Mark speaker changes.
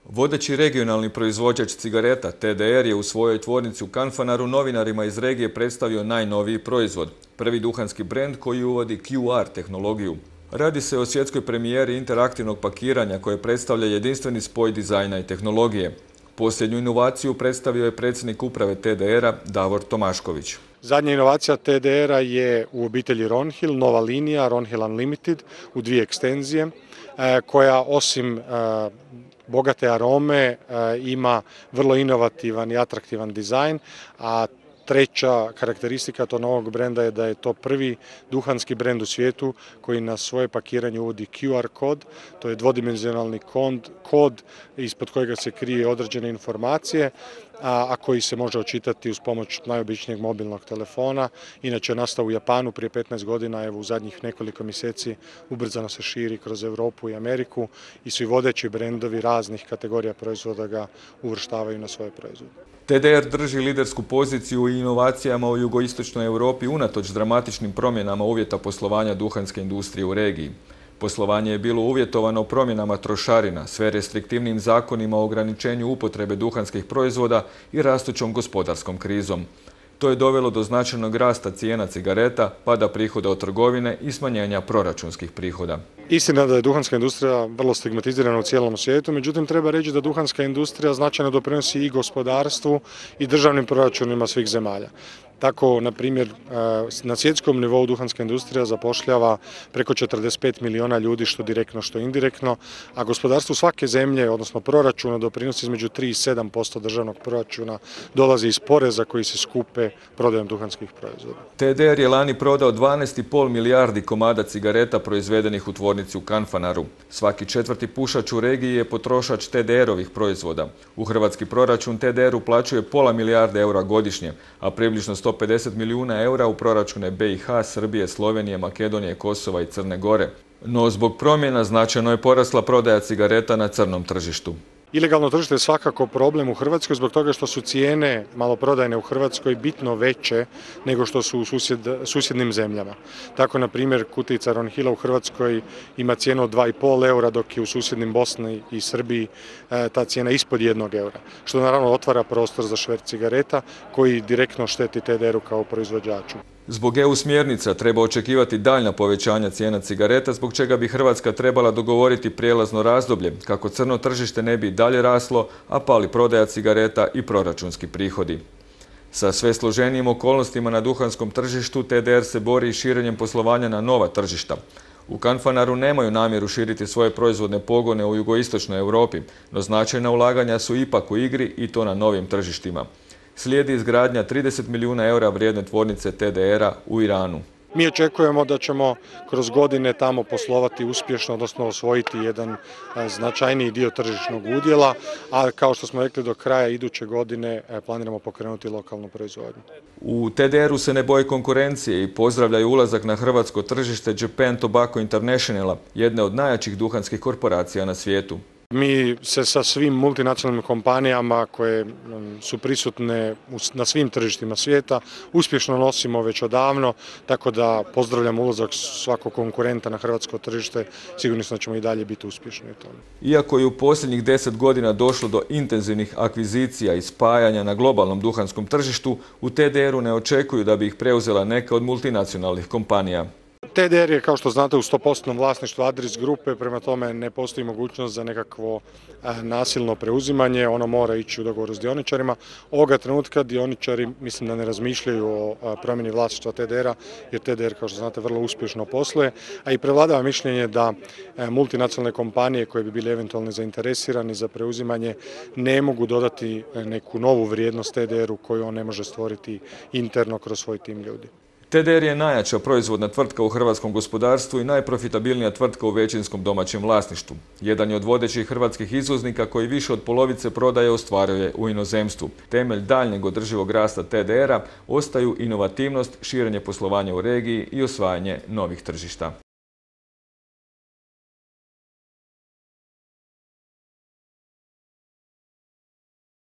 Speaker 1: Vodeći regionalni proizvođač cigareta TDR je u svojoj tvornici u Kanfanaru novinarima iz regije predstavio najnoviji proizvod, prvi duhanski brend koji uvodi QR tehnologiju. Radi se o svjetskoj premijeri interaktivnog pakiranja koje predstavlja jedinstveni spoj dizajna i tehnologije. Posljednju inovaciju predstavio je predsjednik uprave TDR-a Davor Tomašković.
Speaker 2: Zadnja inovacija TDR-a je u obitelji Ronhill, nova linija Ronhill Unlimited u 2 ekstenzije koja osim bogate arome ima vrlo inovativan i atraktivan dizajn, a treća karakteristika tog novog brenda je da je to prvi duhanski brend u svijetu koji na svoje pakiranje uvodi QR kod, to je dvodimenzionalni kod ispod kojega se krije određene informacije, a koji se može očitati uz pomoć najobičnijeg mobilnog telefona. Inače je nastao u Japanu prije 15 godina, evo u zadnjih nekoliko mjeseci ubrzano se širi kroz Europu i Ameriku i svi vodeći brendovi raznih kategorija proizvoda ga uvrštavaju na svoje proizvode.
Speaker 1: TDR drži lidersku poziciju u inovacijama u jugoistočnoj Europi unatoč dramatičnim promjenama uvjeta poslovanja duhanske industrije u regiji. Poslovanje je bilo uvjetovano promjenama trošarina, sve restriktivnim zakonima o ograničenju upotrebe duhanskih proizvoda i rastućom gospodarskom krizom. To je dovelo do značajnog rasta cijena cigareta, pada prihoda od trgovine i smanjenja proračunskih prihoda.
Speaker 2: Istina da je duhanska industrija vrlo stigmatizirana u cijelom svijetu, međutim treba reći da duhanska industrija značajno doprinosi i gospodarstvu i državnim proračunima svih zemalja. Tako, na primjer, na svjetskom nivou duhanska industrija zapošljava preko 45 milijuna ljudi, što direktno, što indirektno, a gospodarstvu svake zemlje, odnosno proračuna, doprinosi između 3 i 7% državnog proračuna dolazi iz poreza koji se skupe prodajom duhanskih proizvoda.
Speaker 1: TDR je lani prodao 12,5 milijardi komada cigareta proizvedenih u tvornici u Kanfanaru. Svaki 4. pušač u regiji je potrošač TDR-ovih proizvoda. U hrvatski proračun TDR uplaćuje pola milijarde eura godišnje, a približno 150 milijuna eura u proračune BiH, Srbije, Slovenije, Makedonije, Kosova i Crne Gore. No zbog promjena značajno je porasla prodaja cigareta na crnom tržištu.
Speaker 2: Ilegalno tržište je svakako problem u Hrvatskoj zbog toga što su cijene maloprodajne u Hrvatskoj bitno veće nego što su u susjednim zemljama. Tako, na primjer, kutica Ronhilla u Hrvatskoj ima cijenu od 2,5 eura, dok je u susjednim Bosni i Srbiji ta cijena ispod 1 eura, što naravno otvara prostor za šverc cigareta koji direktno šteti TDR-u kao proizvođaču.
Speaker 1: Zbog EU smjernica treba očekivati daljnja povećanja cijena cigareta, zbog čega bi Hrvatska trebala dogovoriti prijelazno razdoblje, kako crno tržište ne bi dalje raslo, a pali prodaja cigareta i proračunski prihodi. Sa sve složenijim okolnostima na duhanskom tržištu, TDR se bori i širenjem poslovanja na nova tržišta. U Kanfanaru nemaju namjeru širiti svoje proizvodne pogone u jugoistočnoj Europi, no značajna ulaganja su ipak u igri i to na novim tržištima. Slijedi izgradnja 30 milijuna eura vrijedne tvornice TDR-a u Iranu.
Speaker 2: Mi očekujemo da ćemo kroz godine tamo poslovati uspješno, odnosno osvojiti jedan značajniji dio tržišnog udjela, a kao što smo rekli do kraja iduće godine planiramo pokrenuti lokalnu proizvodnju.
Speaker 1: U TDR-u se ne boje konkurencije i pozdravljaju ulazak na hrvatsko tržište Japan Tobacco Internationala, jedne od najjačih duhanskih korporacija na svijetu.
Speaker 2: Mi se sa svim multinacionalnim kompanijama koje su prisutne na svim tržištima svijeta uspješno nosimo već odavno, tako da pozdravljam ulazak svakog konkurenta na hrvatsko tržište, sigurno da ćemo i dalje biti uspješni u tome.
Speaker 1: Iako je u posljednjih 10 godina došlo do intenzivnih akvizicija i spajanja na globalnom duhanskom tržištu, u TDR-u ne očekuju da bi ih preuzela neka od multinacionalnih kompanija.
Speaker 2: TDR je, kao što znate, u 100% vlasništvu Adris grupe, prema tome ne postoji mogućnost za nekakvo nasilno preuzimanje, ono mora ići u dogovoru s dioničarima. Ovoga trenutka dioničari mislim da ne razmišljaju o promjeni vlasništva TDR-a, jer TDR, kao što znate, vrlo uspješno posluje, a i prevladava mišljenje da multinacionalne kompanije koje bi bile eventualno zainteresirani za preuzimanje ne mogu dodati neku novu vrijednost TDR-u koju on ne može stvoriti interno kroz svoj tim ljudi.
Speaker 1: TDR je najjača proizvodna tvrtka u hrvatskom gospodarstvu i najprofitabilnija tvrtka u većinskom domaćem vlasništvu. Jedan je od vodećih hrvatskih izvoznika koji više od polovice prodaje ostvaruje u inozemstvu. Temelj daljnjeg održivog rasta TDR-a ostaju inovativnost, širenje poslovanja u regiji i osvajanje novih tržišta.